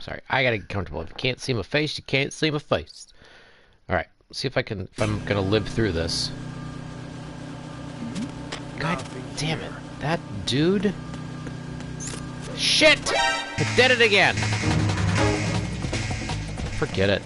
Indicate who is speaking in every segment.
Speaker 1: Sorry, I gotta get comfortable. If you can't see my face, you can't see my face. Alright, see if I'm gonna live through this. God damn it. That dude... Shit! I did it again! Forget it.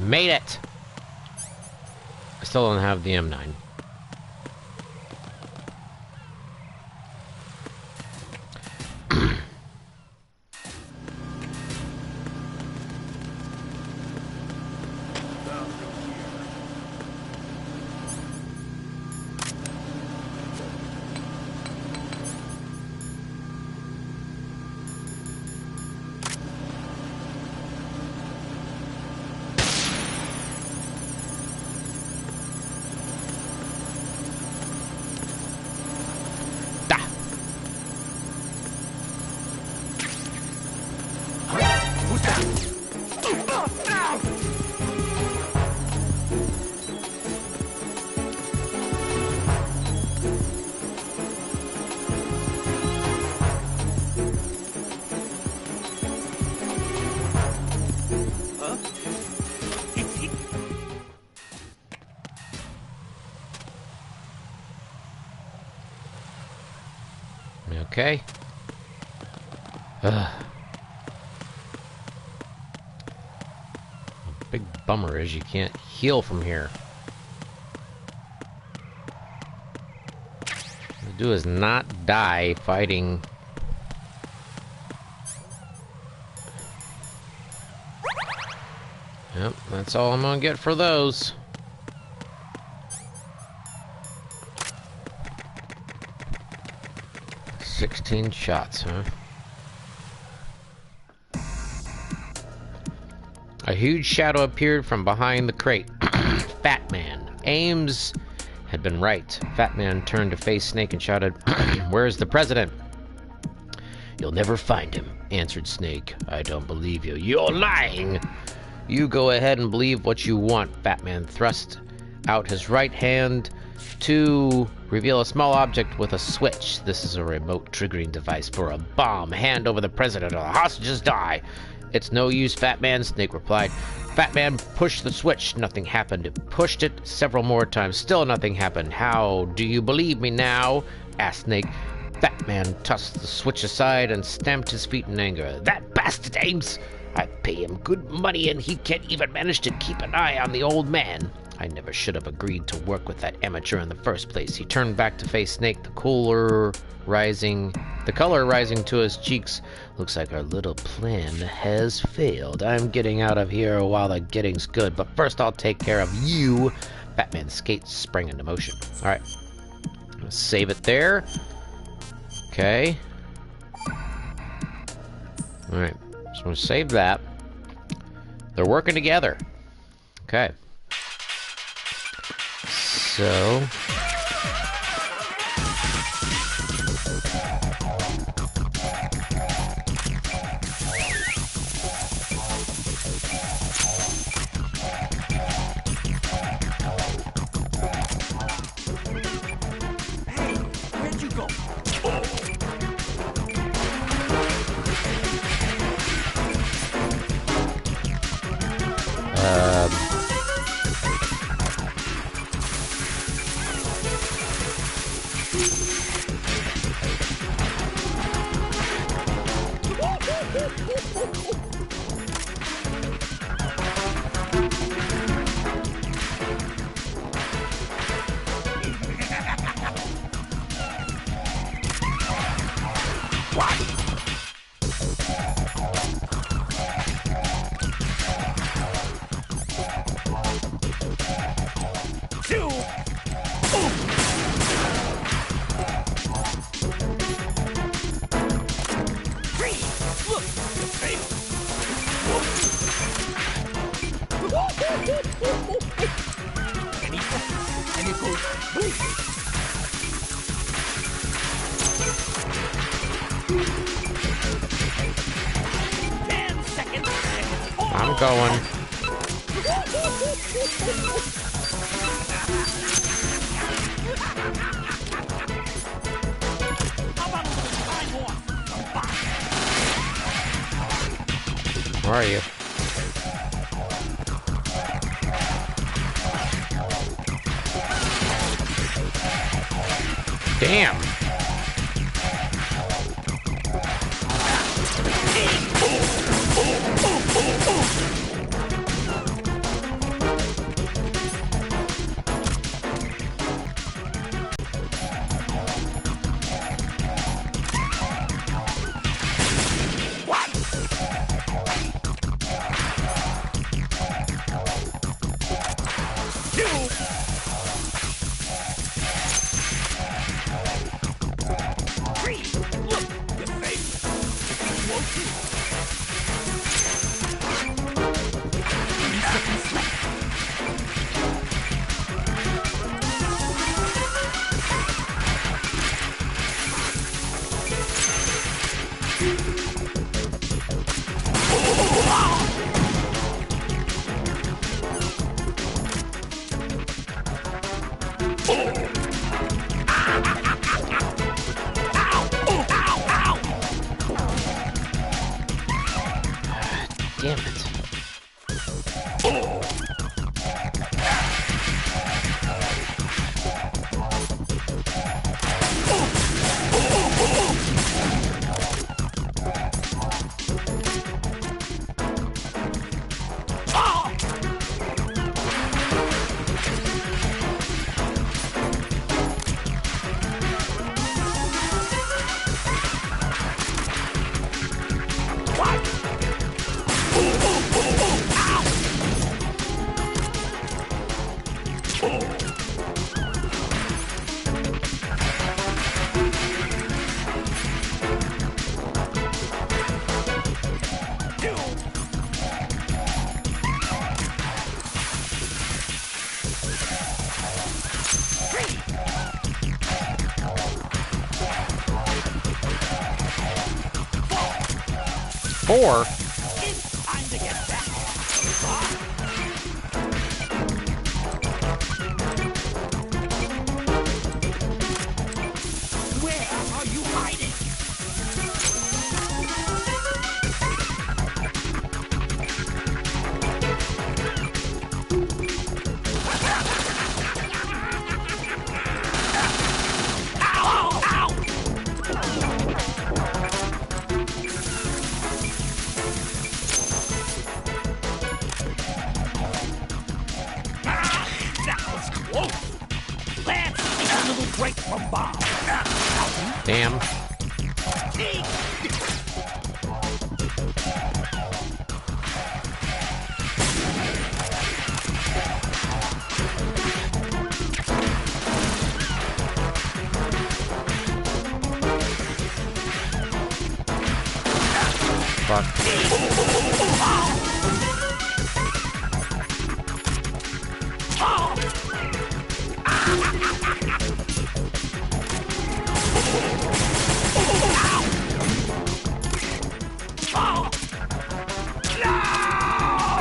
Speaker 1: Made it! I still don't have the M9. Okay. Ugh. The big bummer is you can't heal from here. What to do is not die fighting. Yep, that's all I'm gonna get for those. "16 shots, huh?" A huge shadow appeared from behind the crate. Fat Man. Ames had been right. Fat Man turned to face Snake and shouted, "Where's the president?" "You'll never find him," answered Snake. "I don't believe you." "You're lying!" "You go ahead and believe what you want." Fat Man thrust out his right hand to reveal a small object with a switch. "This is a remote triggering device for a bomb. Hand over the president or the hostages die." "It's no use, Fat Man," Snake replied. Fat Man pushed the switch. Nothing happened. It pushed it several more times. Still nothing happened. "How do you believe me now?" asked Snake. Fat Man tossed the switch aside and stamped his feet in anger. "That bastard Ames! I pay him good money and he can't even manage to keep an eye on the old man. I never should have agreed to work with that amateur in the first place." He turned back to face Snake, the color rising to his cheeks. "Looks like our little plan has failed. I'm getting out of here while the getting's good, but first I'll take care of you." Batman's skates sprang into motion. Alright. Let's save it there. Okay. Alright. So I'm going to save that. They're working together. Okay. So... I'm going. Where are you? Damn. 4.
Speaker 2: It's time to get back. Where are you hiding? Break from bomb.
Speaker 1: Damn.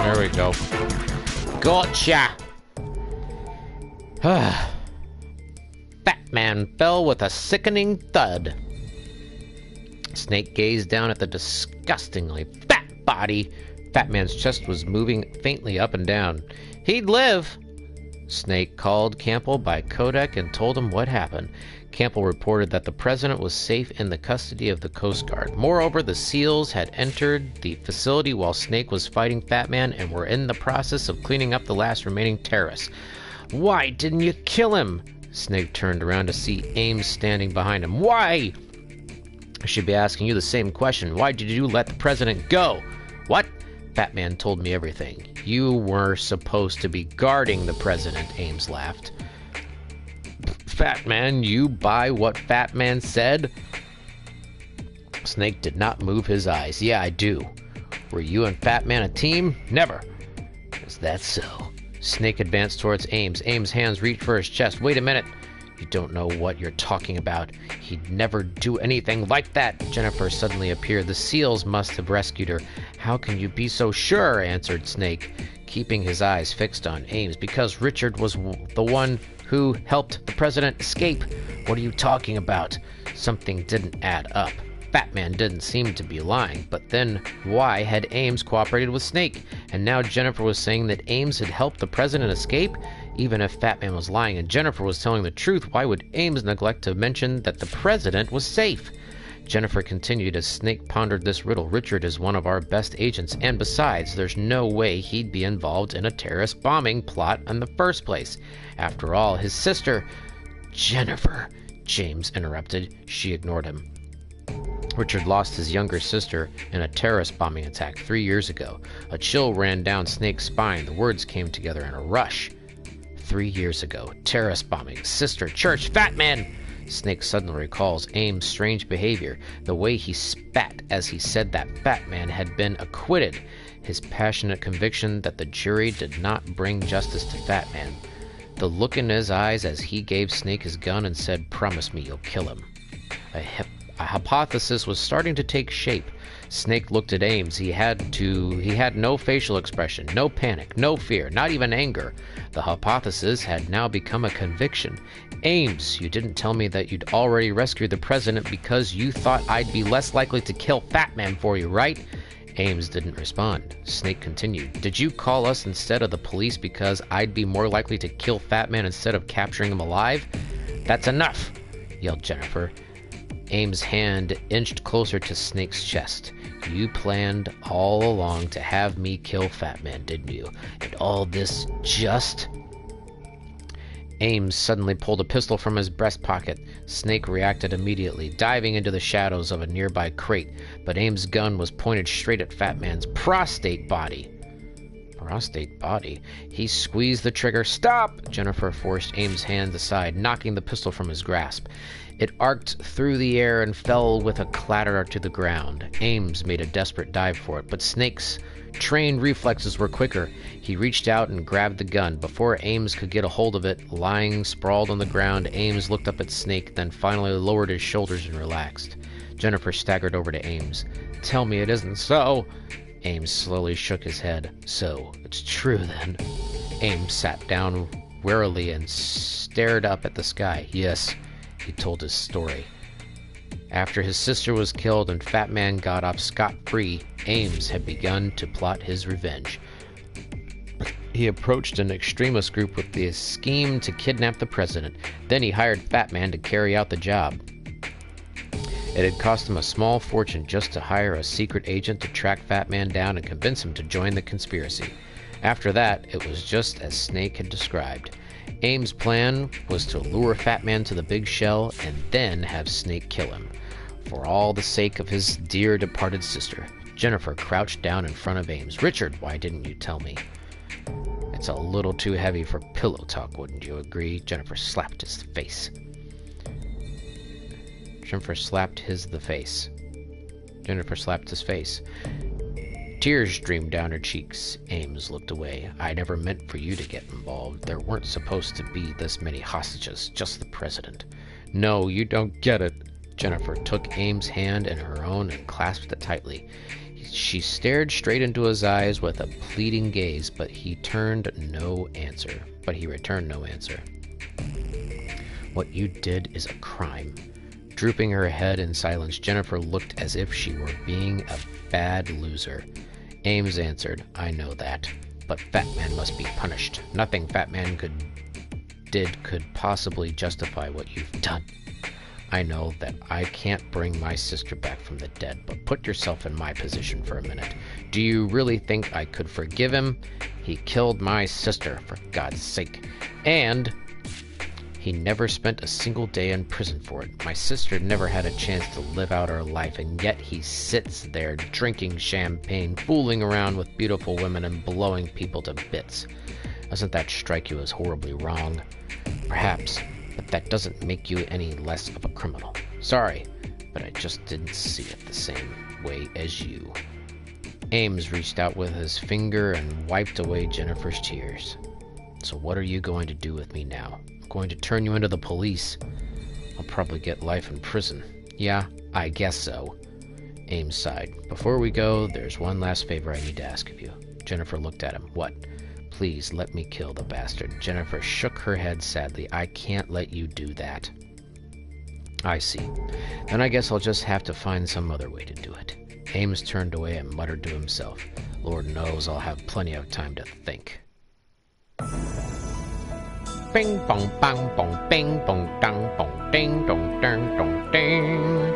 Speaker 1: There we go. Gotcha! Batman fell with a sickening thud. Snake gazed down at the disgustingly fat body. Batman's chest was moving faintly up and down. He'd live! Snake called Campbell by codec and told him what happened. Campbell reported that the president was safe in the custody of the Coast Guard. Moreover, the SEALs had entered the facility while Snake was fighting Batman and were in the process of cleaning up the last remaining terrorists. Why didn't you kill him? Snake turned around to see Ames standing behind him. Why? I should be asking you the same question. Why did you let the president go? What? Batman told me everything. You were supposed to be guarding the president, Ames laughed. Fatman, you buy what Fatman said? Snake did not move his eyes. Yeah, I do. Were you and Fatman a team? Never. Is that so? Snake advanced towards Ames. Ames' hands reached for his chest. Wait a minute. You don't know what you're talking about. He'd never do anything like that. Jennifer suddenly appeared. The SEALs must have rescued her. How can you be so sure? Answered Snake, keeping his eyes fixed on Ames. Because Richard was the one who helped the president escape. What are you talking about? Something didn't add up. Fatman didn't seem to be lying, but then why had Ames cooperated with Snake? And now Jennifer was saying that Ames had helped the president escape? Even if Fatman was lying and Jennifer was telling the truth, why would Ames neglect to mention that the president was safe? Jennifer continued as Snake pondered this riddle. Richard is one of our best agents, and besides, there's no way he'd be involved in a terrorist bombing plot in the first place. After all, his sister... Jennifer, James interrupted. She ignored him. Richard lost his younger sister in a terrorist bombing attack 3 years ago. A chill ran down Snake's spine. The words came together in a rush. 3 years ago. Terrorist bombing. Sister. Church. Fat Man! Snake suddenly recalls Ames' strange behavior. The way he spat as he said that Fat Man had been acquitted. His passionate conviction that the jury did not bring justice to Fat Man. The look in his eyes as he gave Snake his gun and said, "Promise me you'll kill him." A hypothesis was starting to take shape. Snake looked at Ames. He had no facial expression, no panic, no fear, not even anger. The hypothesis had now become a conviction. Ames, you didn't tell me that you'd already rescued the president because you thought I'd be less likely to kill Fat Man for you, right? Ames didn't respond. Snake continued. Did you call us instead of the police because I'd be more likely to kill Fat Man instead of capturing him alive? That's enough, yelled Jennifer. Ames' hand inched closer to Snake's chest. You planned all along to have me kill Fat Man, didn't you? And all this just... Ames suddenly pulled a pistol from his breast pocket. Snake reacted immediately, diving into the shadows of a nearby crate. But Ames' gun was pointed straight at Fat Man's prostate body. Prostate body? He squeezed the trigger. Stop! Jennifer forced Ames' hands aside, knocking the pistol from his grasp. It arced through the air and fell with a clatter to the ground. Ames made a desperate dive for it, but Snake's trained reflexes were quicker. He reached out and grabbed the gun. Before Ames could get a hold of it, lying sprawled on the ground, Ames looked up at Snake, then finally lowered his shoulders and relaxed. Jennifer staggered over to Ames. Tell me it isn't so. Ames slowly shook his head. So, it's true then. Ames sat down wearily and stared up at the sky. Yes. He told his story. After his sister was killed and Fat Man got off scot-free, Ames had begun to plot his revenge. He approached an extremist group with the scheme to kidnap the president. Then he hired Fat Man to carry out the job. It had cost him a small fortune just to hire a secret agent to track Fat Man down and convince him to join the conspiracy. After that, it was just as Snake had described. Ames' plan was to lure Fat Man to the big shell and then have Snake kill him. For all the sake of his dear departed sister. Jennifer crouched down in front of Ames. Richard, why didn't you tell me? It's a little too heavy for pillow talk, wouldn't you agree? Jennifer slapped his face. Jennifer slapped his face. Tears streamed down her cheeks. Ames looked away. I never meant for you to get involved. There weren't supposed to be this many hostages, just the president. No, you don't get it. Jennifer took Ames' hand in her own and clasped it tightly. She stared straight into his eyes with a pleading gaze, but he returned no answer. What you did is a crime. Drooping her head in silence, Jennifer looked as if she were being a bad loser. Ames answered, I know that, but Fat Man must be punished. Nothing Fat Man could possibly justify what you've done. I know that I can't bring my sister back from the dead, but put yourself in my position for a minute. Do you really think I could forgive him? He killed my sister, for God's sake. And he never spent a single day in prison for it. My sister never had a chance to live out her life, and yet he sits there drinking champagne, fooling around with beautiful women, and blowing people to bits. Doesn't that strike you as horribly wrong? Perhaps, but that doesn't make you any less of a criminal. Sorry, but I just didn't see it the same way as you. Ames reached out with his finger and wiped away Jennifer's tears. So what are you going to do with me now? I'm going to turn you into the police. I'll probably get life in prison. Yeah, I guess so. Ames sighed. Before we go, there's one last favor I need to ask of you. Jennifer looked at him. What? Please, let me kill the bastard. Jennifer shook her head sadly. I can't let you do that. I see. Then I guess I'll just have to find some other way to do it. Ames turned away and muttered to himself. Lord knows I'll have plenty of time to think. Bing bong bang bong bing bong dang bong ding dong dang dong ding.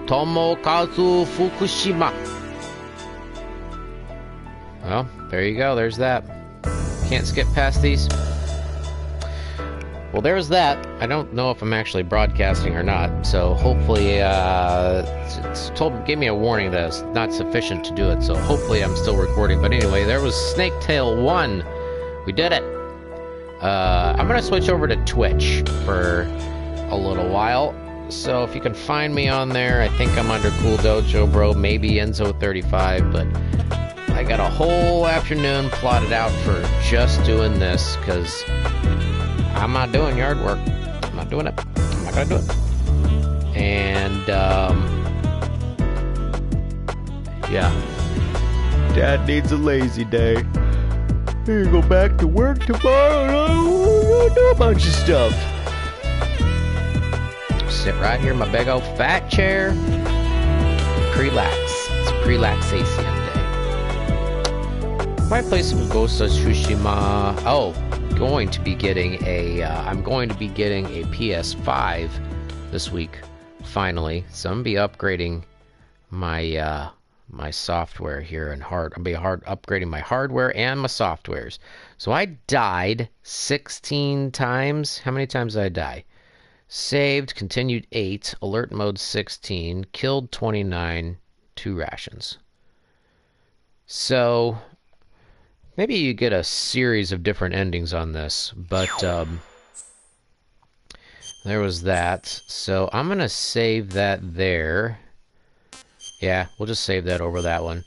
Speaker 1: Tomokazu Fukushima. Well, there you go. There's that. Can't skip past these. Well, there's that. I don't know if I'm actually broadcasting or not, so hopefully, gave me a warning that it's not sufficient to do it, so hopefully I'm still recording. But anyway, there was Snake Tale 1. We did it. I'm gonna switch over to Twitch for a little while. So if you can find me on there, I think I'm under Cool Dojo Bro, maybe Enzo35, but I got a whole afternoon plotted out for just doing this, because I'm not doing yard work. I'm not doing it. I'm not gonna do it. And, yeah. Dad needs a lazy day. You go back to work tomorrow, and do a bunch of stuff. Sit right here in my big old fat chair. Relax. It's a relaxation day. My place of Ghost of Tsushima. Oh, going to be getting a. I'm going to be getting a PS5 this week. Finally, so I'm gonna be upgrading my my software here and upgrading my hardware and my softwares. So I died 16 times. How many times did I die? Saved, continued 8, alert mode 16, killed 29, 2 rations. So, maybe you get a series of different endings on this, but there was that. So I'm going to save that there. Yeah, we'll just save that over that one.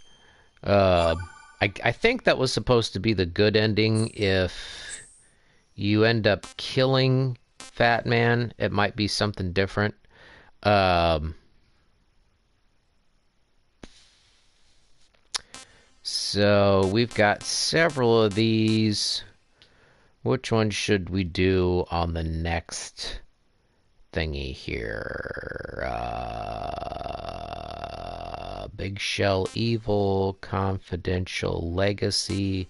Speaker 1: I think that was supposed to be the good ending. If you end up killing Fat Man, it might be something different. So we've got several of these. Which one should we do on the next thingy here? Big Shell Evil, Confidential Legacy,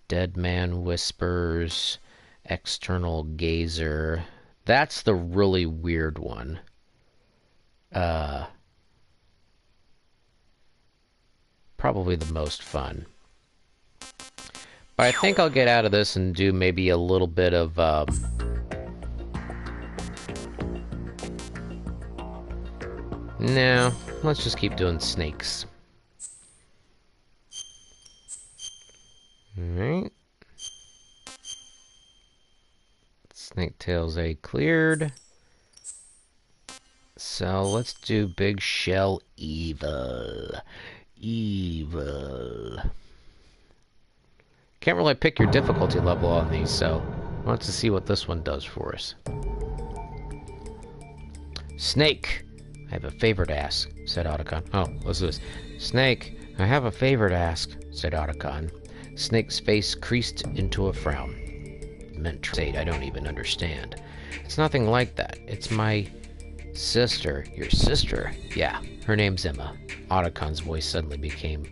Speaker 1: Dead Man Whispers, External Gazer. That's the really weird one. Probably the most fun. But I think I'll get out of this and do maybe a little bit of no, let's just keep doing snakes. Alright. Snake Tails A cleared. So let's do Big Shell Evil. Can't really pick your difficulty level on these, so let's see what this one does for us. Snake, I have a favor to ask, said Otacon. Oh, what's this? Snake, I have a favor to ask, said Otacon. Snake's face creased into a frown. Meant to say I don't even understand. It's nothing like that. It's my sister. Your sister? Yeah, her name's Emma. Otacon's voice suddenly became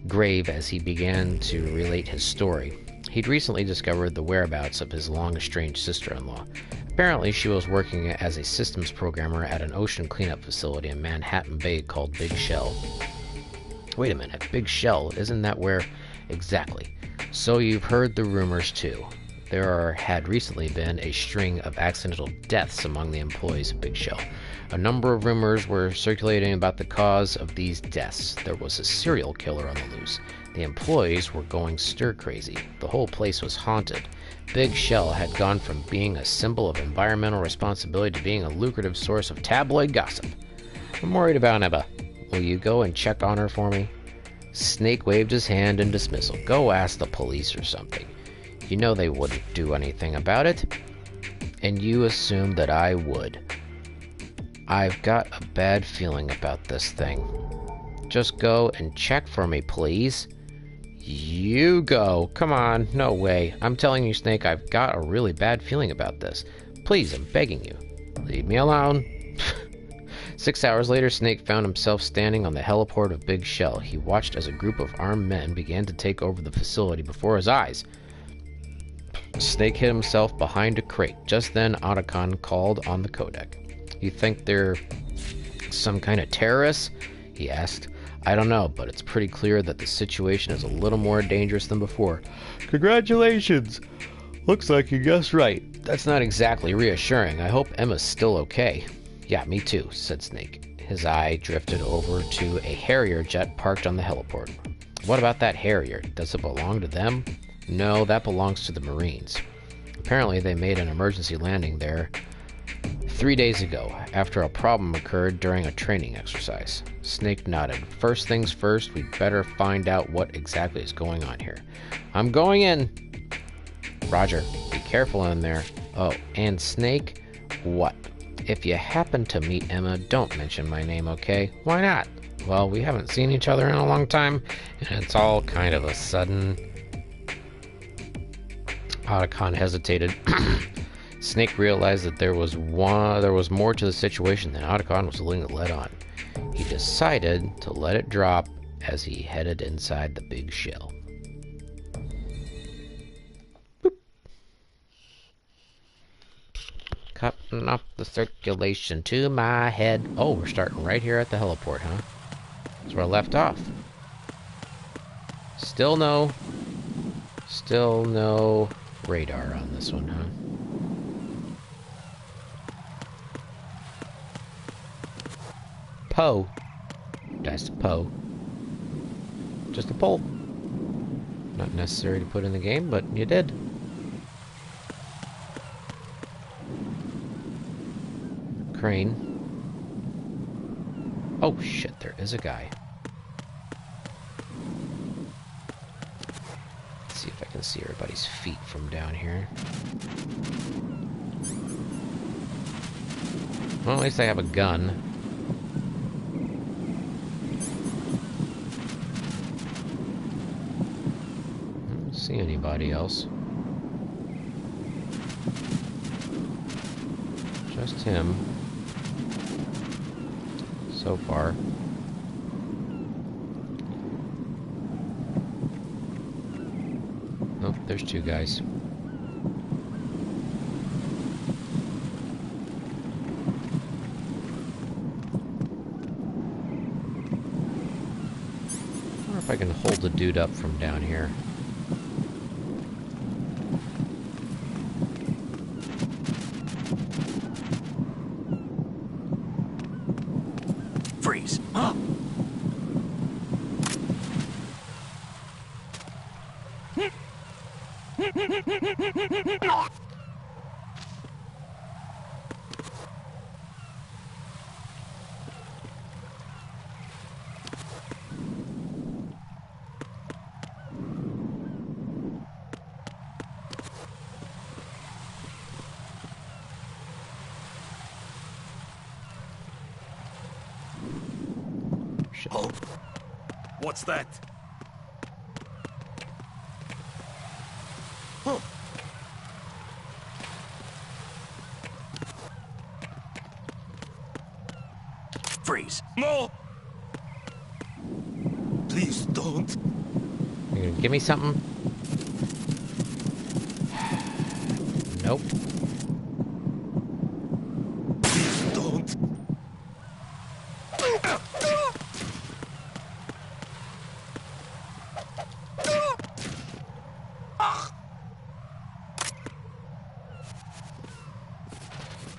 Speaker 1: grave as he began to relate his story. He'd recently discovered the whereabouts of his long-estranged sister-in-law. Apparently, she was working as a systems programmer at an ocean cleanup facility in Manhattan Bay called Big Shell. Wait a minute, Big Shell, isn't that where... Exactly. So you've heard the rumors, too. There had recently been a string of accidental deaths among the employees of Big Shell. A number of rumors were circulating about the cause of these deaths. There was a serial killer on the loose. The employees were going stir-crazy. The whole place was haunted. Big Shell had gone from being a symbol of environmental responsibility to being a lucrative source of tabloid gossip. I'm worried about Emma. Will you go and check on her for me? Snake waved his hand in dismissal. Go ask the police or something. You know they wouldn't do anything about it. And you assumed that I would. I've got a bad feeling about this thing. Just go and check for me, please. You go. Come on. No way. I'm telling you, Snake, I've got a really bad feeling about this. Please, I'm begging you. Leave me alone. 6 hours later, Snake found himself standing on the heliport of Big Shell. He watched as a group of armed men began to take over the facility before his eyes. Snake hid himself behind a crate. Just then, Otacon called on the codec. You think they're some kind of terrorists? He asked. I don't know, but it's pretty clear that the situation is a little more dangerous than before. Congratulations! Looks like you guessed right. That's not exactly reassuring. I hope Emma's still okay. Yeah, me too, said Snake. His eye drifted over to a Harrier jet parked on the heliport. What about that Harrier? Does it belong to them? No, that belongs to the Marines. Apparently they made an emergency landing there 3 days ago, after a problem occurred during a training exercise. Snake nodded. First things first, we'd better find out what exactly is going on here. I'm going in. Roger. Be careful in there. Oh, and Snake? What? If you happen to meet Emma, don't mention my name, okay? Why not? Well, we haven't seen each other in a long time, and it's all kind of a sudden... Otacon hesitated. Snake realized that there was more to the situation than Otacon was willing to let on. He decided to let it drop as he headed inside the Big Shell. Boop. Cutting off the circulation to my head. Oh, we're starting right here at the heliport, huh? That's where I left off. Still no radar on this one, huh? Poe. That's Poe. Just a pole. Not necessary to put in the game, but you did. Crane. Oh shit, there is a guy. Let's see if I can see everybody's feet from down here. Well, at least I have a gun. See anybody else? Just him. So far. Oh, there's two guys. I wonder if I can hold the dude up from down here.
Speaker 2: Freeze. Huh? Oh, what's that? Huh. Freeze. No! Please don't.
Speaker 1: You gonna give me something? Nope.
Speaker 2: Please don't.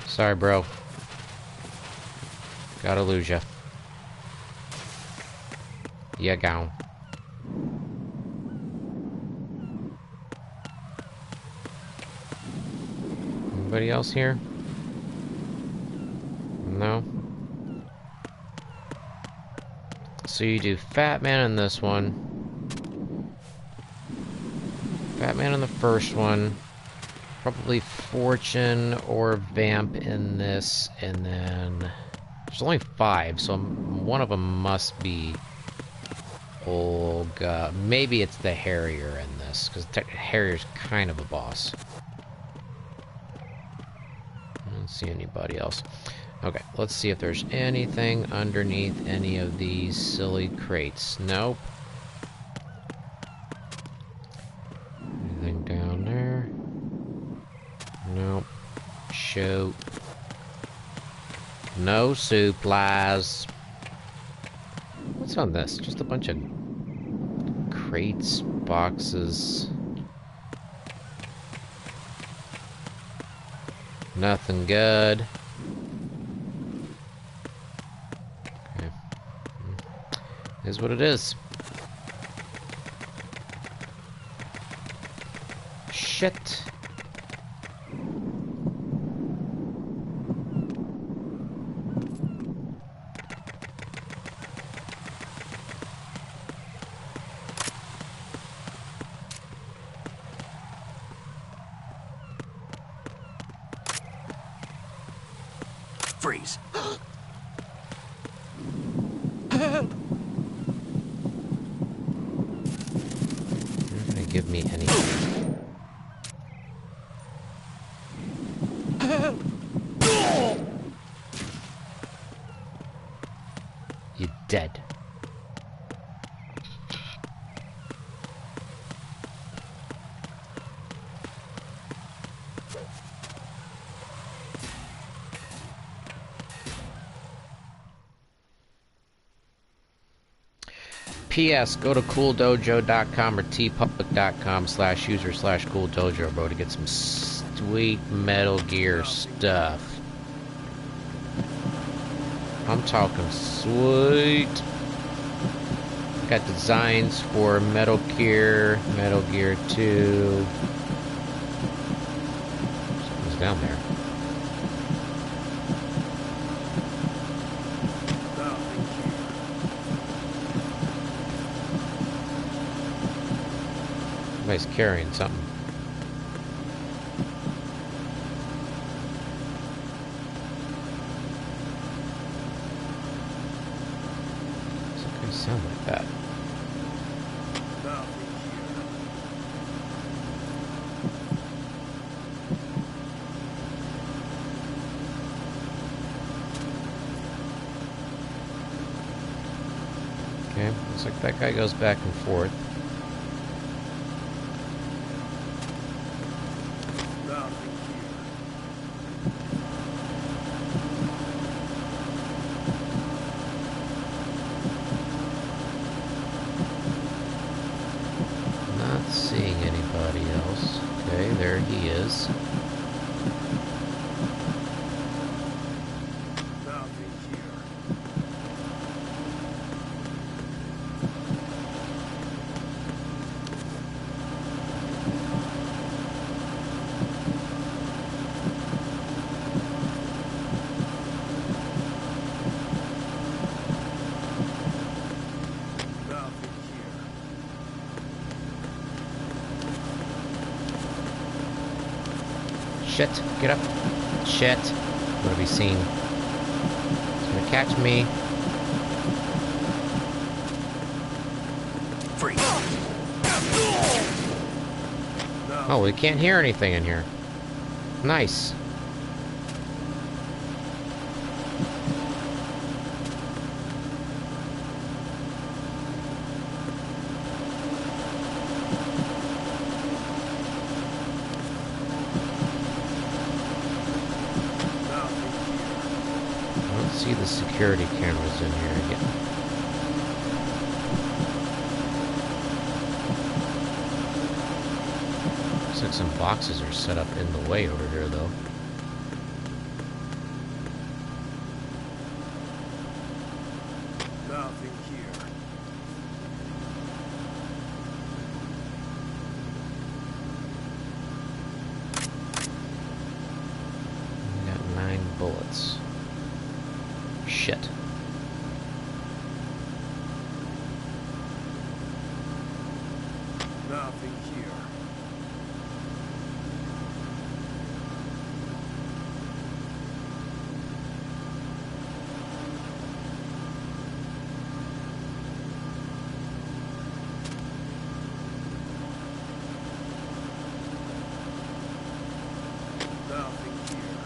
Speaker 1: Sorry, bro. Gotta lose ya. Yeah, gone. Anybody else here? No? So you do Fat Man in this one. Fat Man in the first one. Probably Fortune or Vamp in this. And then... There's only 5, so one of them must be... Olga. Maybe it's the Harrier in this. Because Harrier's kind of a boss. I don't see anybody else. Okay, let's see if there's anything underneath any of these silly crates. Nope. Anything down there? Nope. Shoot. No supplies. What's on this? Just a bunch of crates, boxes. Nothing good. Is what it is. Shit.
Speaker 2: Freeze.
Speaker 1: Give me anything. You're dead. P.S. Go to cooldojo.com or tpublic.com/user/cooldojo, bro, to get some sweet Metal Gear stuff. I'm talking sweet. Got designs for Metal Gear, Metal Gear 2. Something's down there. Somebody's carrying something. Something sound like that. Okay, looks like that guy goes back and forth. There he is. Shit, get up. Shit. What have we seen? It's gonna catch me.
Speaker 2: Freeze.
Speaker 1: Oh, we can't hear anything in here. Nice. See the security cameras in here again. Looks like some boxes are set up in the way over here, though.
Speaker 2: Nothing here. Nothing here. Nothing here.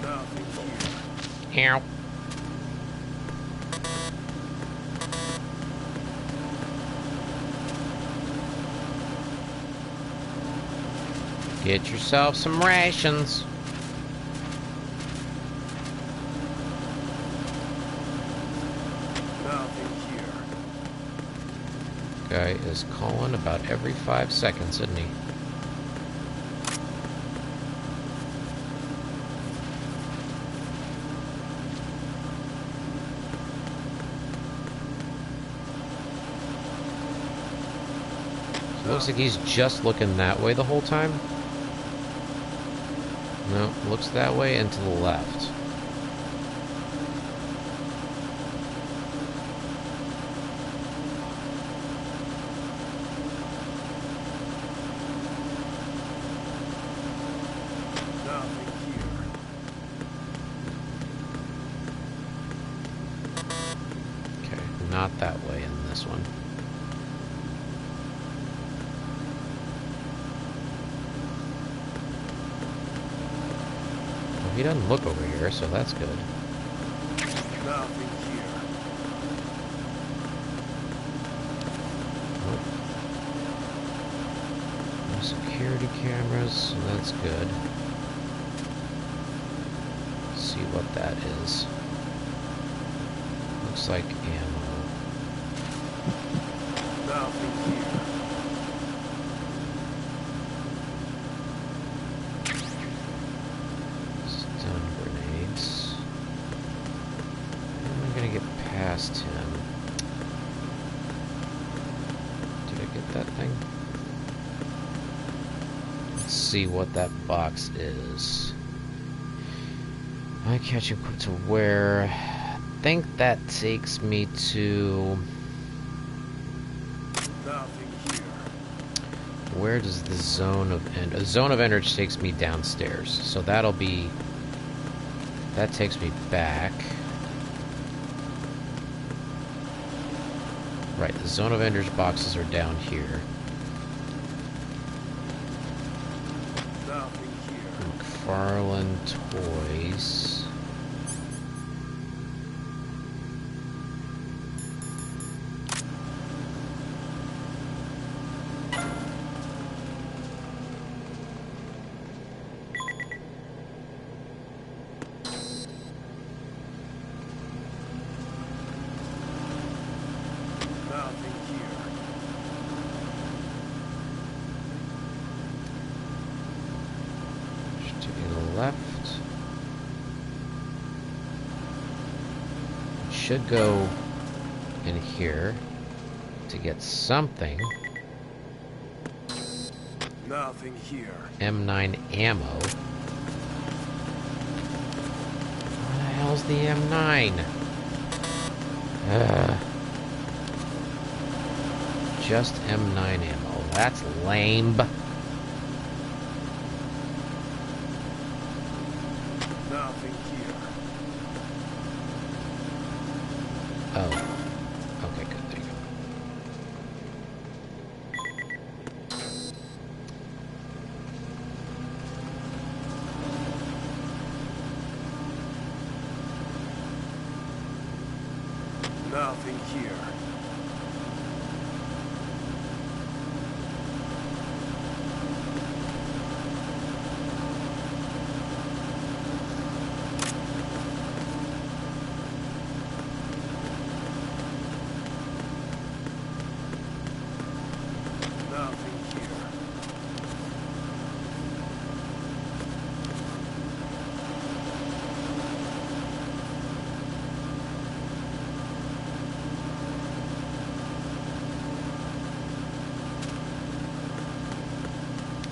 Speaker 2: Nothing here.
Speaker 1: Ow. Get yourself some rations.
Speaker 2: Nothing here.
Speaker 1: Guy is calling about every 5 seconds, isn't he? So it looks like he's just looking that way the whole time. No, looks that way and to the left.
Speaker 2: Nothing here.
Speaker 1: Okay, not that way in this one. Well, he doesn't look over here, so that's good.
Speaker 2: Nothing here.
Speaker 1: Nope. No security cameras, so that's good. Let's see what that is. Looks like ammo.
Speaker 2: Nothing here.
Speaker 1: Stun grenades. How am I gonna get past him? Did I get that thing? Let's see what that box is. I catch him quick to where? I think that takes me to...
Speaker 2: Nothing here.
Speaker 1: Where does the zone of end? A zone of energy takes me downstairs, so that'll be. That takes me back. Right, the zone of energy boxes are down here.
Speaker 2: Nothing here.
Speaker 1: McFarlane Toys.
Speaker 2: Nothing here.
Speaker 1: To the left. Should go in here to get something.
Speaker 2: Nothing here.
Speaker 1: M9 ammo. What the hell's the M9? Just M9 ammo. That's lame.
Speaker 2: Nothing here.
Speaker 1: Oh. Okay, good. There you go.
Speaker 2: Nothing here. Nothing here.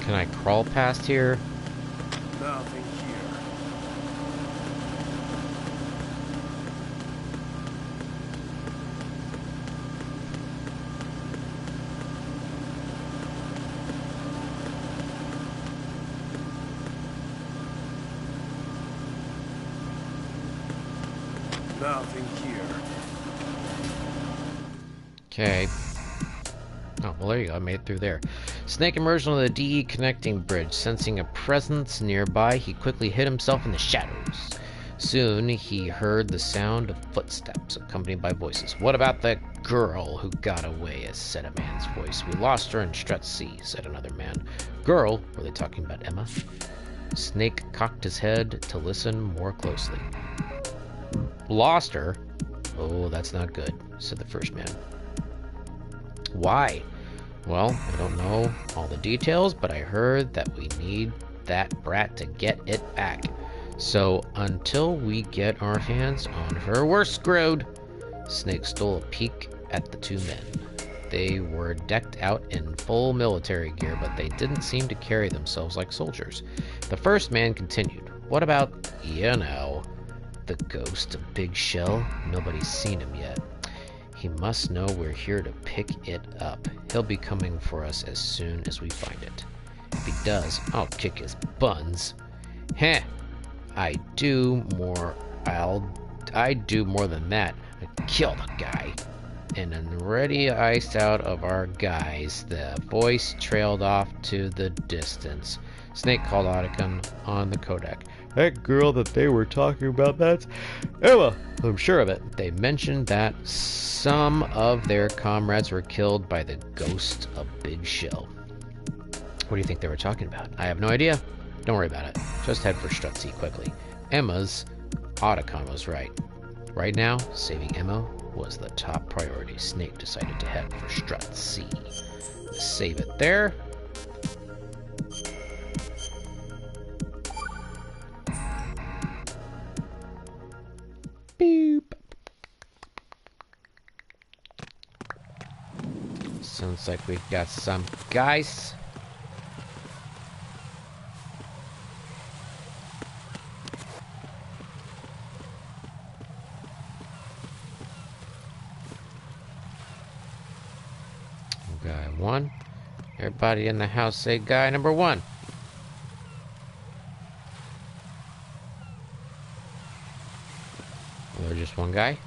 Speaker 1: Can I crawl past here?
Speaker 2: Nothing here. Nothing here.
Speaker 1: Okay. Oh, well, there you go. I made it through there. Snake emerged on the DE connecting bridge. Sensing a presence nearby, he quickly hid himself in the shadows. Soon, he heard the sound of footsteps, accompanied by voices. "What about the girl who got away?" said a man's voice. "We lost her in Strut C," said another man. "Girl? Were they talking about Emma?" Snake cocked his head to listen more closely. "Lost her? Oh, that's not good," said the first man. "Why?" "Well, I don't know all the details, but I heard that we need that brat to get it back. So until we get our hands on her, we're screwed." Snake stole a peek at the two men. They were decked out in full military gear, but they didn't seem to carry themselves like soldiers. The first man continued. "What about, the ghost of Big Shell? Nobody's seen him yet. He must know we're here to pick it up. He'll be coming for us as soon as we find it. If he does, I'll kick his buns. Heh! I'd do more than that. I'd kill the guy." And already iced out of our guys, the voice trailed off to the distance. Snake called Otacon on the codec. "That girl that they were talking about, that's Emma. I'm sure of it. They mentioned that some of their comrades were killed by the ghost of Big Shell." "What do you think they were talking about?" "I have no idea. Don't worry about it. Just head for Strut C quickly." Emma's Otacon was right. Right now, saving Emma was the top priority. Snake decided to head for Strut C. Save it there. Beep. Sounds like we've got some guys. Guy 1. Everybody in the house say guy number 1. Well, there's just one guy.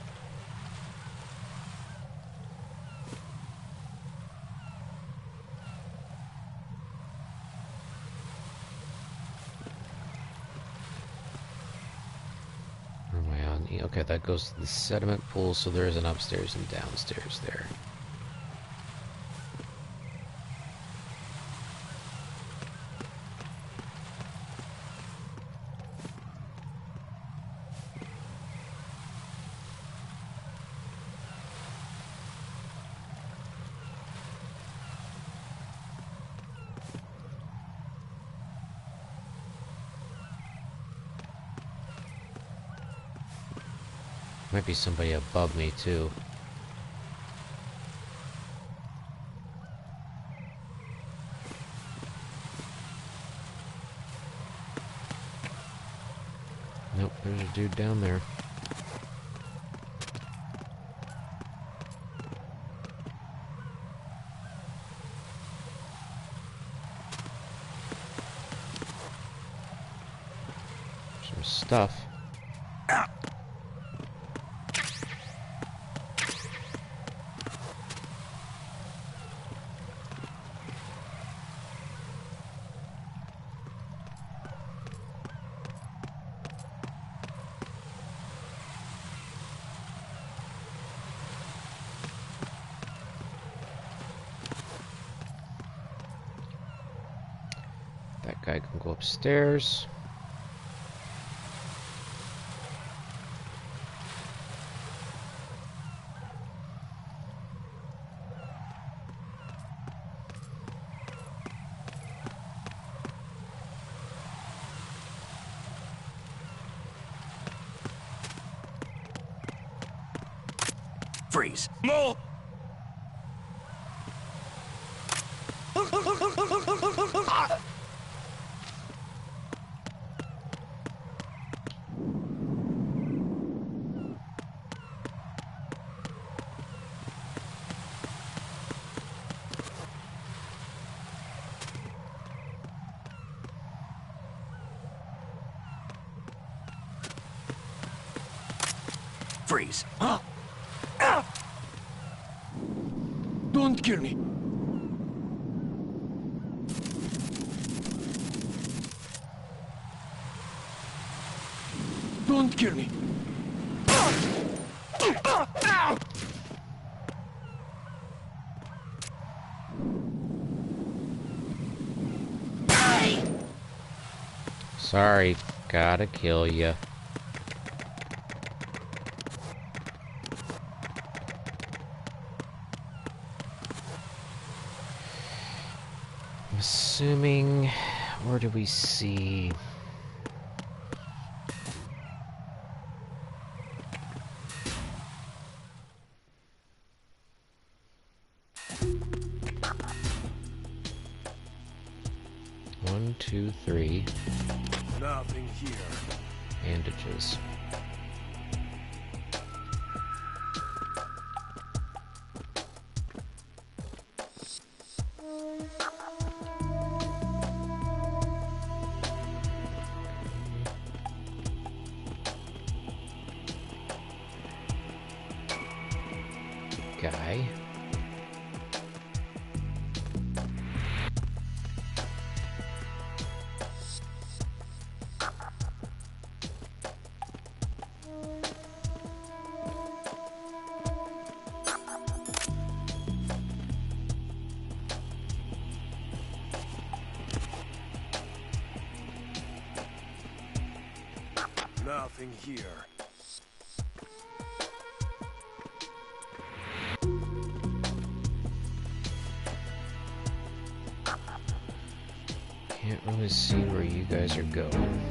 Speaker 1: Okay, that goes to the sediment pool, so there is an upstairs and downstairs there. Might be somebody above me, too. Nope, there's a dude down there. Some stuff. That guy can go upstairs.
Speaker 2: Freeze. No! Freeze. Huh? Ah! Don't kill me. Don't kill me. Ow!
Speaker 1: Sorry, gotta kill ya. I'm assuming... Where do we see... One, two, three.
Speaker 2: Nothing here.
Speaker 1: Bandages. Guy.
Speaker 2: Nothing here.
Speaker 1: Can't really see where you guys are going.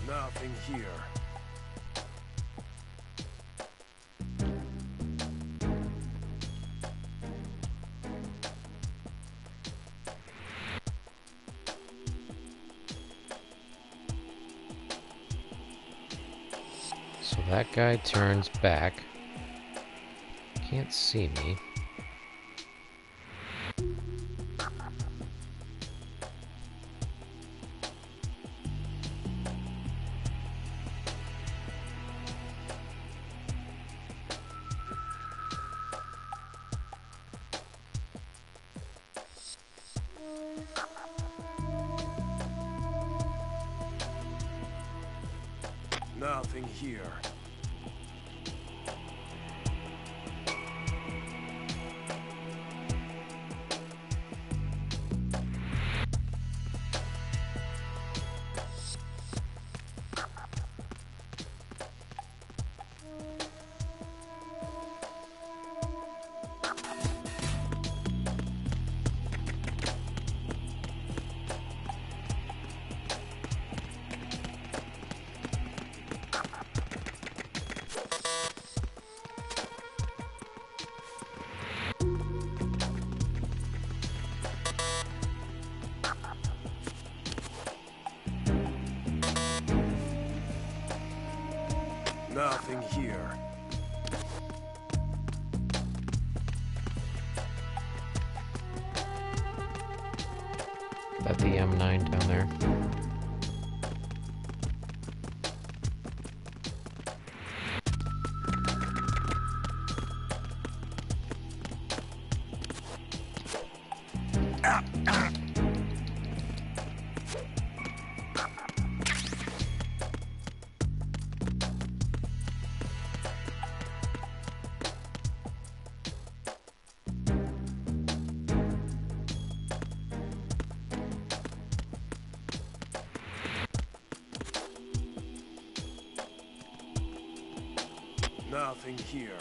Speaker 2: Nothing here.
Speaker 1: So that guy turns back. Can't see me.
Speaker 2: Nothing here. Nothing here.
Speaker 1: That the M9 down there.
Speaker 2: Nothing here.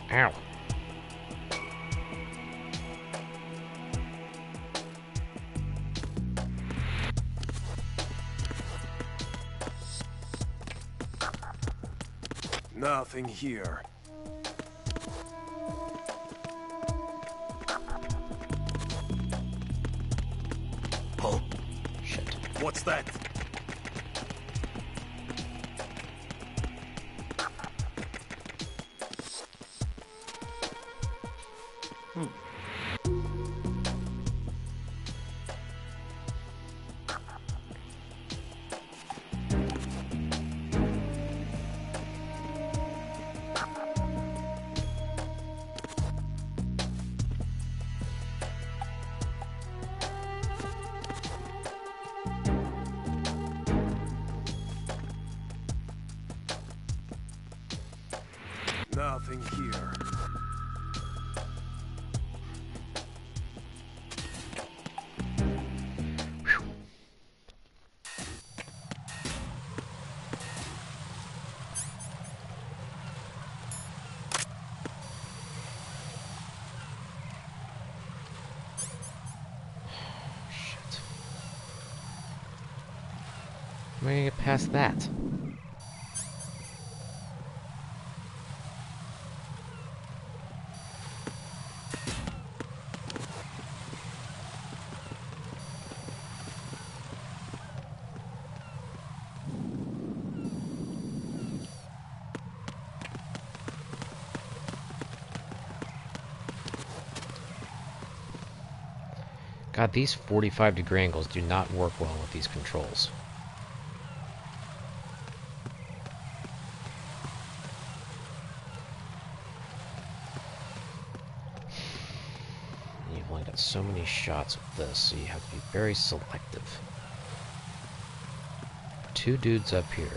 Speaker 1: Ow.
Speaker 2: Nothing here. Oh,
Speaker 1: Shit.
Speaker 2: what's that? Nothing here.
Speaker 1: Shit. How am I gonna get past that? God, these 45-degree angles do not work well with these controls. You've only got so many shots of this, so you have to be very selective. 2 dudes up here.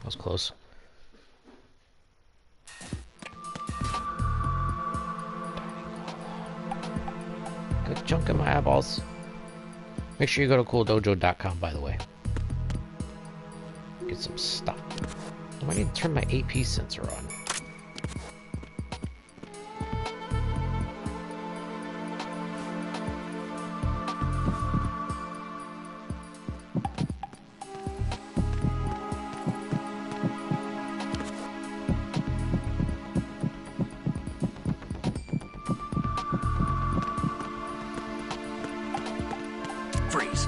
Speaker 1: That was close. Good chunk in my eyeballs. Make sure you go to cooldojo.com, by the way. Get some stuff. I need to turn my AP sensor on.
Speaker 2: Freeze.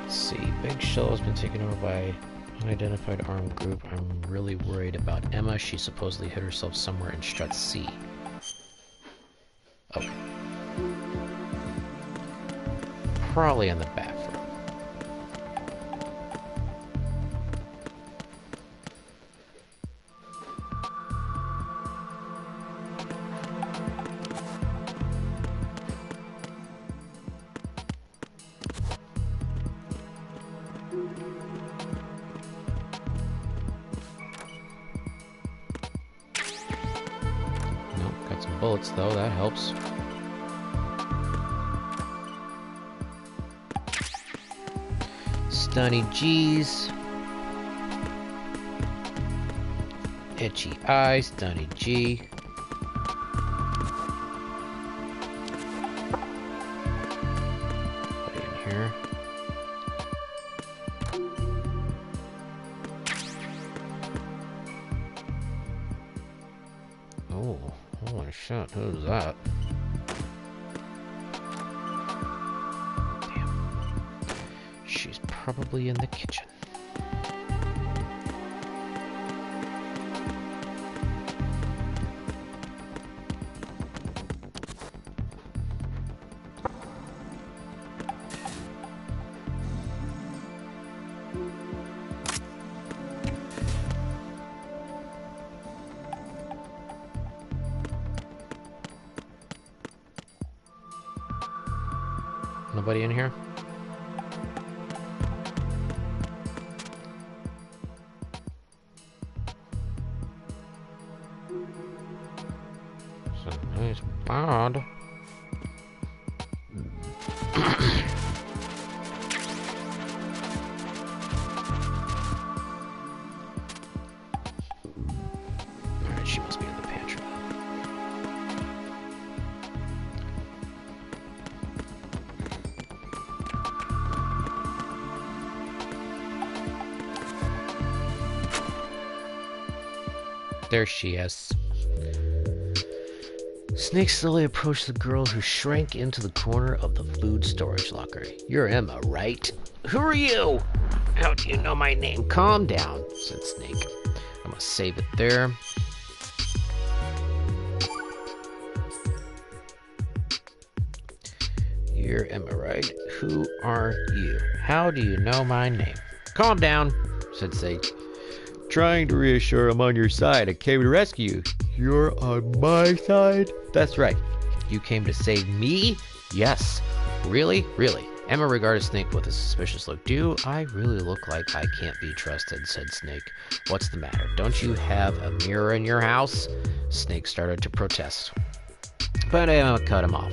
Speaker 1: See, Big Shell has been taken over by unidentified armed group. I'm really worried about Emma. She supposedly hid herself somewhere in Strut C. Oh. Probably in the bathroom. bullets, though. That helps. Stunny G's. Itchy eye, Stunny G. Put it in here. Oh, holy shit, who's that? Damn. She's probably in the kitchen. Nobody in here? It's a nice pod. Alright, she must be in the pantry. There she is. Snake slowly approached the girl who shrank into the corner of the food storage locker. You're Emma, right? Who are you? How do you know my name? Calm down, said Snake. I'm gonna save it there. You're Emma, right? Who are you? How do you know my name? Calm down, said Sage. Trying to reassure I'm on your side. I came to rescue you. You're on my side? That's right. You came to save me? Yes. Really? Really? Emma regarded Snake with a suspicious look. Do I really look like I can't be trusted? Said Snake. What's the matter? Don't you have a mirror in your house? Snake started to protest. But Emma cut him off.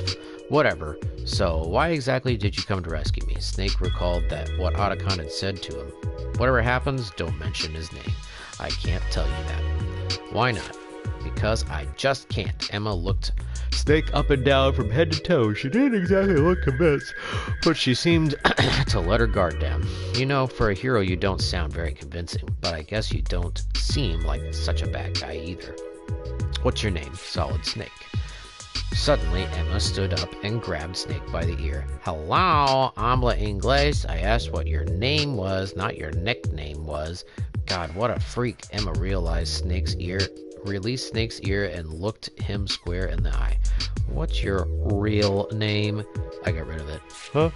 Speaker 1: Whatever. So, why exactly did you come to rescue me? Snake recalled that what Otacon had said to him. Whatever happens, don't mention his name. I can't tell you that. Why not? Because I just can't. Emma looked Snake up and down from head to toe. She didn't exactly look convinced, but she seemed to let her guard down. You know, for a hero, you don't sound very convincing, but I guess you don't seem like such a bad guy either. What's your name? Solid Snake. Suddenly, Emma stood up and grabbed Snake by the ear. Hello, habla inglés. I asked what your name was, not your nickname was. God, what a freak. Emma released Snake's ear and looked him square in the eye. What's your real name? I got rid of it. Huh?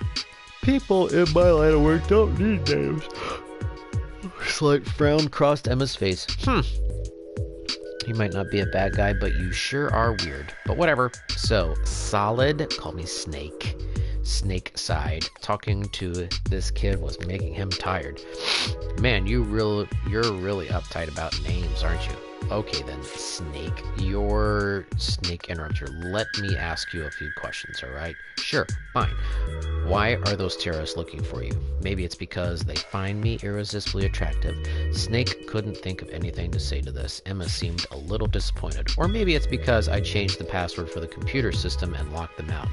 Speaker 1: People in my line of work don't need names. A slight frown crossed Emma's face. You might not be a bad guy, but you sure are weird. But whatever. So, Solid, call me Snake. Snake sighed. Talking to this kid was making him tired. Man, you're really uptight about names, aren't you? Okay then, Snake. Snake interrupts you. Let me ask you a few questions, alright? Sure, fine. Why are those terrorists looking for you? Maybe it's because they find me irresistibly attractive. Snake couldn't think of anything to say to this. Emma seemed a little disappointed. Or maybe it's because I changed the password for the computer system and locked them out.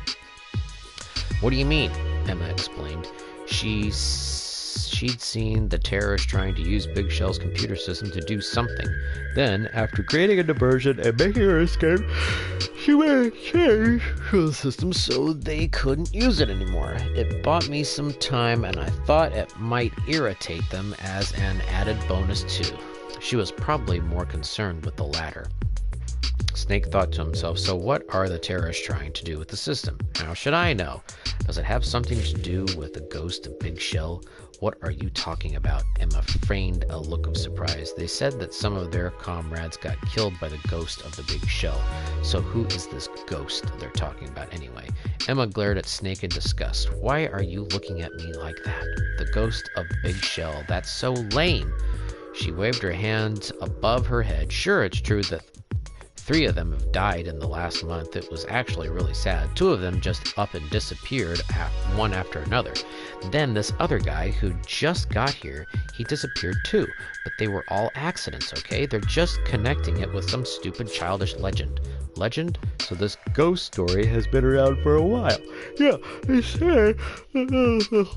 Speaker 1: What do you mean? Emma explained. She'd seen the terrorists trying to use Big Shell's computer system to do something. Then, after creating a diversion and making her escape, she made a change to the system so they couldn't use it anymore. It bought me some time, and I thought it might irritate them as an added bonus too. She was probably more concerned with the latter. Snake thought to himself, so what are the terrorists trying to do with the system? How should I know? Does it have something to do with the ghost of Big Shell? What are you talking about? Emma feigned a look of surprise. They said that some of their comrades got killed by the ghost of the Big Shell. So who is this ghost they're talking about anyway? Emma glared at Snake in disgust. Why are you looking at me like that? The ghost of Big Shell. That's so lame. She waved her hand above her head. Sure, it's true that 3 of them have died in the last month. It was actually really sad. 2 of them just up and disappeared, one after another. Then this other guy who just got here, he disappeared too. But they were all accidents, okay? They're just connecting it with some stupid childish legend. Legend? So this ghost story has been around for a while. Yeah, they said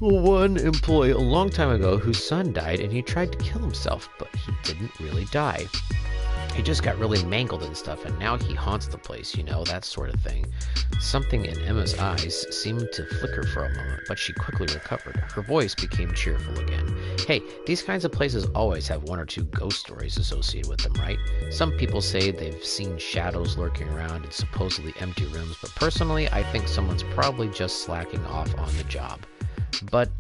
Speaker 1: one employee a long time ago whose son died and he tried to kill himself, but he didn't really die. He just got really mangled and stuff, and now he haunts the place, you know, that sort of thing. Something in Emma's eyes seemed to flicker for a moment, but she quickly recovered. Her voice became cheerful again. Hey, these kinds of places always have 1 or 2 ghost stories associated with them, right? Some people say they've seen shadows lurking around in supposedly empty rooms, but personally, I think someone's probably just slacking off on the job. But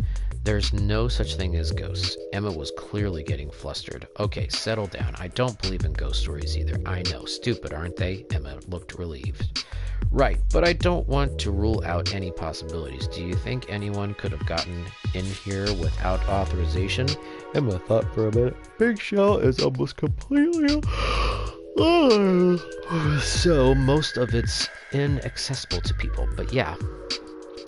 Speaker 1: there's no such thing as ghosts. Emma was clearly getting flustered. Okay, settle down. I don't believe in ghost stories either. I know. Stupid, aren't they? Emma looked relieved. Right, but I don't want to rule out any possibilities. Do you think anyone could have gotten in here without authorization? Emma thought for a minute. Big Shell is almost completely... So most of it's inaccessible to people, but yeah.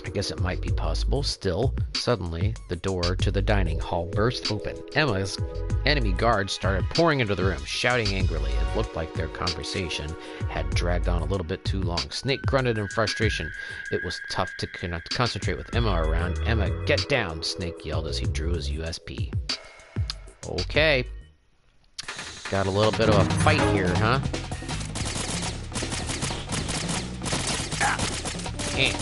Speaker 1: I guess it might be possible. Still, suddenly, the door to the dining hall burst open. Emma's enemy guards started pouring into the room, shouting angrily. It looked like their conversation had dragged on a little bit too long. Snake grunted in frustration. It was tough to concentrate with Emma around. Emma, get down, Snake yelled as he drew his USP. Okay. Got a little bit of a fight here, huh? Damn.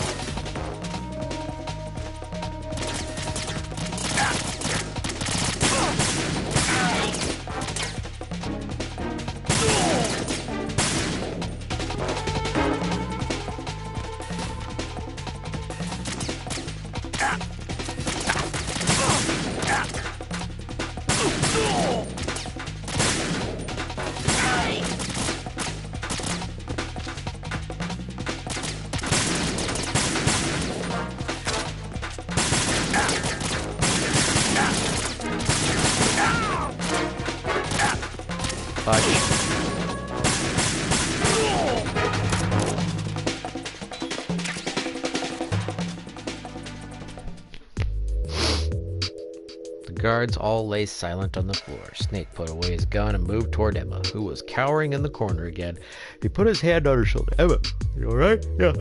Speaker 1: The guards all lay silent on the floor. Snake put away his gun and moved toward Emma, who was cowering in the corner again. He put his hand on her shoulder. Emma, you alright? Yeah.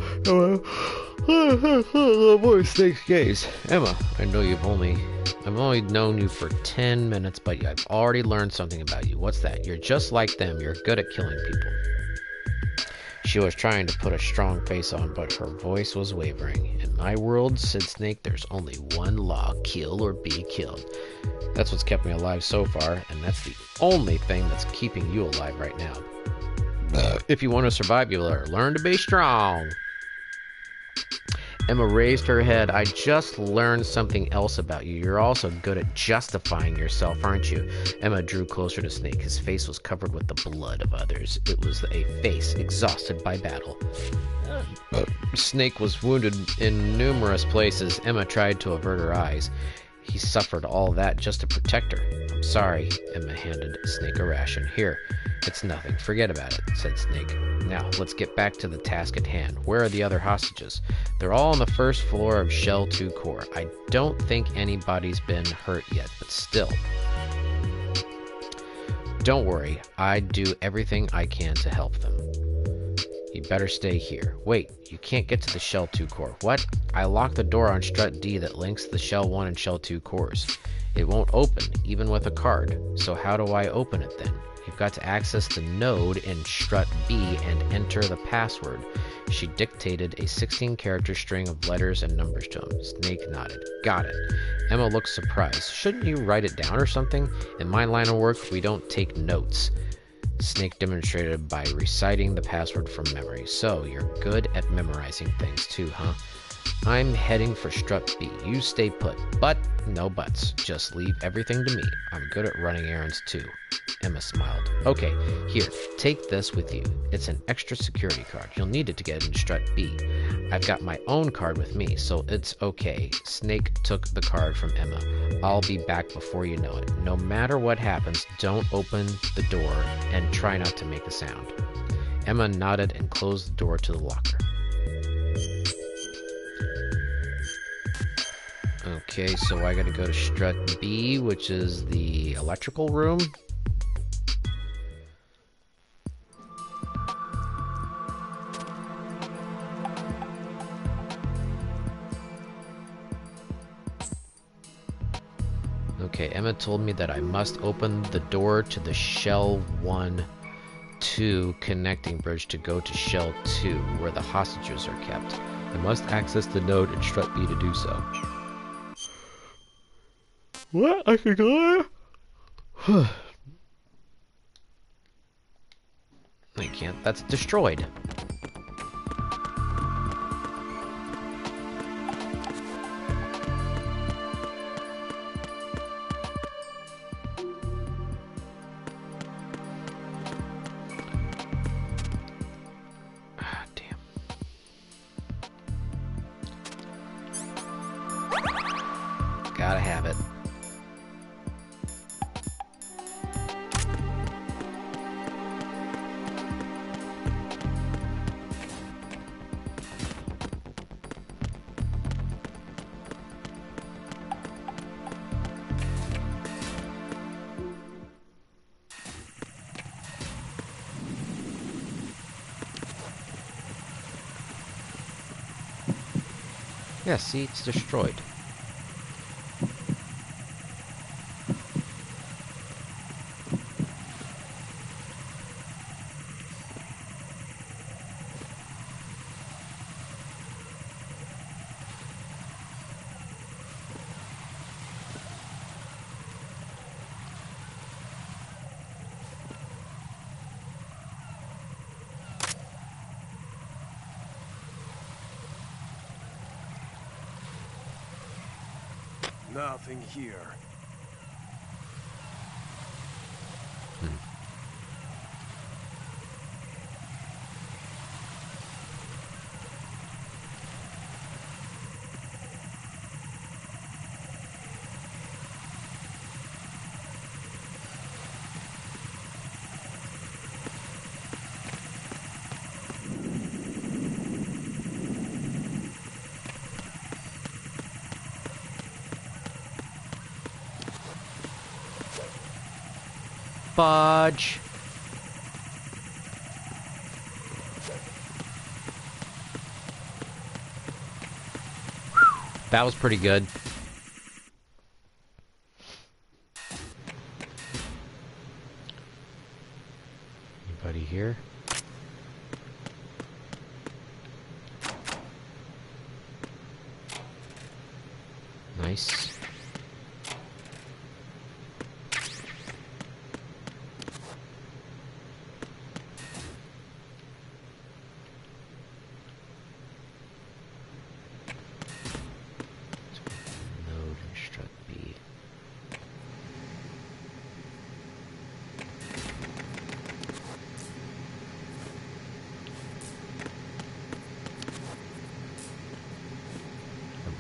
Speaker 1: Avoid Snake's gaze. Emma, I know I've only known you for 10 minutes, but I've already learned something about you. What's that? You're just like them. You're good at killing people. She was trying to put a strong face on, but her voice was wavering. In my world, said Snake, there's only one law: kill or be killed. That's what's kept me alive so far, and that's the only thing that's keeping you alive right now. If you want to survive, you learn to be strong. Emma raised her head. I just learned something else about you. You're also good at justifying yourself, aren't you? Emma drew closer to Snake. His face was covered with the blood of others. It was a face exhausted by battle. Snake was wounded in numerous places. Emma tried to avert her eyes. He suffered all that just to protect her. I'm sorry. Emma handed Snake a ration. Here, it's nothing. Forget about it, said Snake. Now, let's get back to the task at hand. Where are the other hostages? They're all on the first floor of Shell 2 Core. I don't think anybody's been hurt yet, but still. Don't worry. I'd do everything I can to help them. You better stay here. Wait, you can't get to the Shell 2 core. What? I locked the door on strut D that links the Shell 1 and Shell 2 cores. It won't open, even with a card. So how do I open it then? You've got to access the node in strut B and enter the password. She dictated a 16-character string of letters and numbers to him. Snake nodded. Got it. Emma looked surprised. Shouldn't you write it down or something? In my line of work, we don't take notes. Snake demonstrated by reciting the password from memory. So, you're good at memorizing things too, huh? I'm heading for strut B. You stay put. But, no buts. Just leave everything to me. I'm good at running errands too. Emma smiled. Okay, here, take this with you. It's an extra security card. You'll need it to get into strut B. I've got my own card with me, so it's okay. Snake took the card from Emma. I'll be back before you know it. No matter what happens, don't open the door and try not to make a sound. Emma nodded and closed the door to the locker. Okay, so I gotta go to strut B, which is the electrical room. Okay, Emma told me that I must open the door to the Shell 1-2 connecting bridge to go to Shell 2, where the hostages are kept. I must access the node in strut B to do so. What? I can go there? I can't. That's destroyed. Ah, damn. Gotta have it. Yeah, see, it's destroyed.
Speaker 2: Nothing here.
Speaker 1: Fudge. That was pretty good. Anybody here? Nice.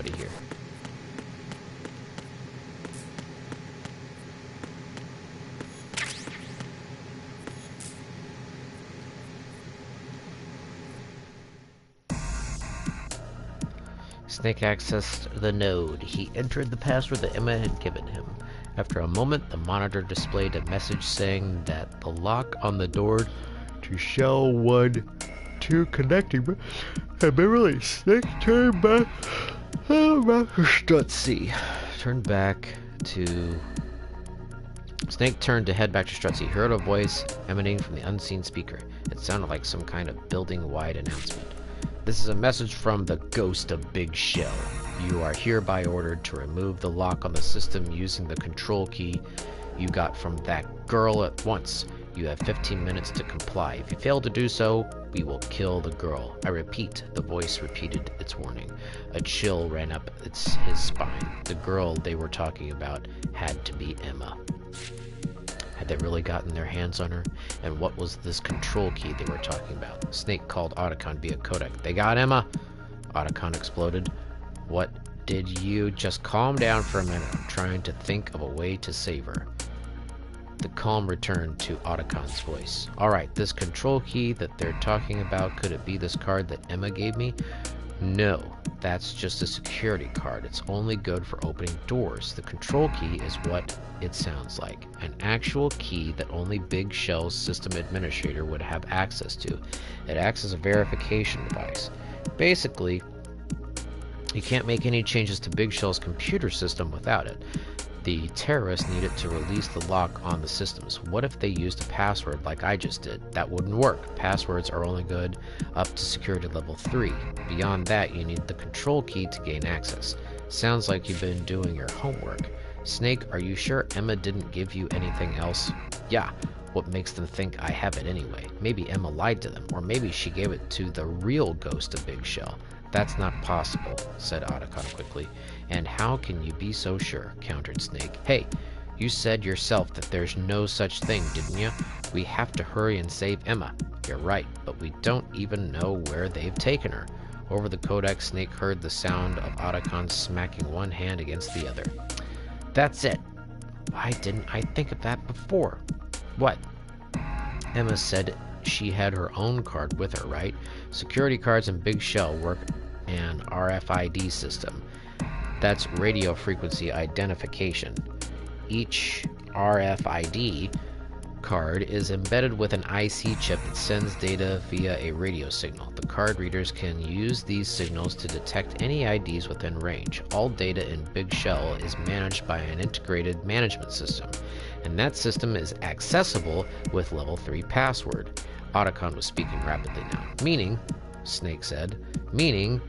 Speaker 1: Here. Snake accessed the node. He entered the password that Emma had given him. After a moment, the monitor displayed a message saying that the lock on the door to Shell 1-2 connecting had been released. Snake turned back. Let's see. Turned back to... Snake turned to head back to Strut. He heard a voice emanating from the unseen speaker. It sounded like some kind of building-wide announcement. This is a message from the ghost of Big Shell. You are hereby ordered to remove the lock on the system using the control key you got from that girl at once. You have 15 minutes to comply. If you fail to do so, we will kill the girl. I repeat, the voice repeated its warning. A chill ran up his spine. The girl they were talking about had to be Emma. Had they really gotten their hands on her? And what was this control key they were talking about? Snake called Otacon via codec. They got Emma! Otacon exploded. What did you... Just calm down for a minute. I'm trying to think of a way to save her. The calm returned to Otacon's voice. Alright, this control key that they're talking about, could it be this card that Emma gave me? No, that's just a security card. It's only good for opening doors. The control key is what it sounds like. An actual key that only Big Shell's system administrator would have access to. It acts as a verification device. Basically, you can't make any changes to Big Shell's computer system without it. The terrorists needed to release the lock on the systems. What if they used a password like I just did? That wouldn't work. Passwords are only good up to security level 3. Beyond that, you need the control key to gain access. Sounds like you've been doing your homework. Snake, are you sure Emma didn't give you anything else? Yeah. What makes them think I have it anyway? Maybe Emma lied to them, or maybe she gave it to the real ghost of Big Shell. That's not possible, said Otacon quickly. And how can you be so sure? Countered Snake. Hey, you said yourself that there's no such thing, didn't you? We have to hurry and save Emma. You're right, but we don't even know where they've taken her. Over the codec, Snake heard the sound of Otacon smacking one hand against the other. That's it. Why didn't I think of that before? What? Emma said she had her own card with her, right? Security cards in Big Shell work an RFID system. That's radio frequency identification. Each RFID card is embedded with an IC chip that sends data via a radio signal. The card readers can use these signals to detect any IDs within range. All data in Big Shell is managed by an integrated management system, and that system is accessible with level 3 password. Otacon was speaking rapidly now. Meaning, Snake said, meaning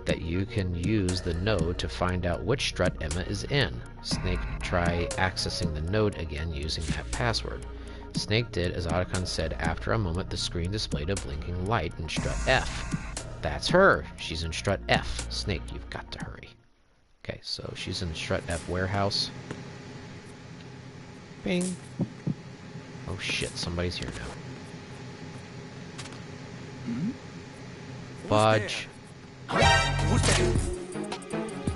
Speaker 1: that you can use the node to find out which strut Emma is in. Snake try accessing the node again using that password. Snake did as Otacon said. After a moment, the screen displayed a blinking light in strut F. That's her. She's in strut F. Snake, you've got to hurry. Okay, so she's in strut F warehouse. Bing. Oh shit, somebody's here now. Fudge.
Speaker 2: Who's there?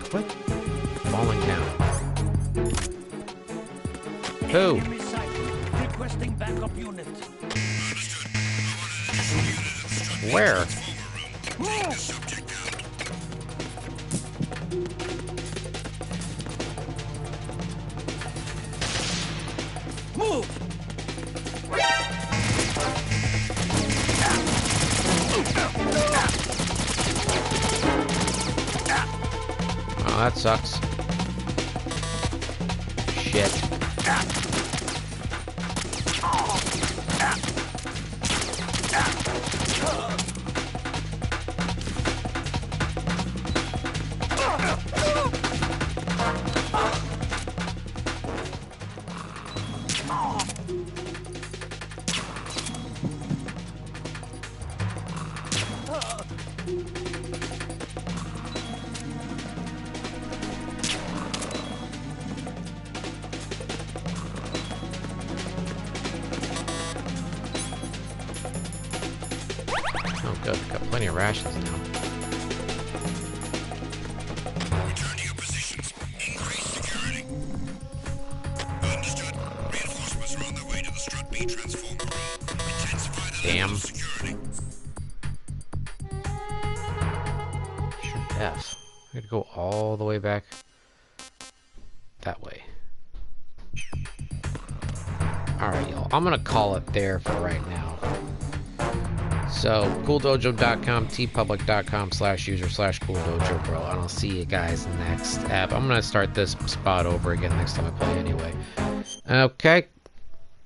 Speaker 1: Quit falling down. Who?
Speaker 3: Enemy sighted. Requesting backup unit.
Speaker 1: Where?
Speaker 3: Move!
Speaker 1: Oh, that sucks. Shit. Oh, good. Got plenty of rations now.
Speaker 4: Return to your positions. Increase security. Understood. Reinforcements are on their way to the Strut B transformer room. Intensify the level of security.
Speaker 1: Sure, F. I gotta go all the way back that way. Alright, y'all. I'm gonna call it there for right now. So, cooldojo.com, tpublic.com/user/cooldojobro, and I'll see you guys next app. I'm gonna start this spot over again next time I play anyway. Okay.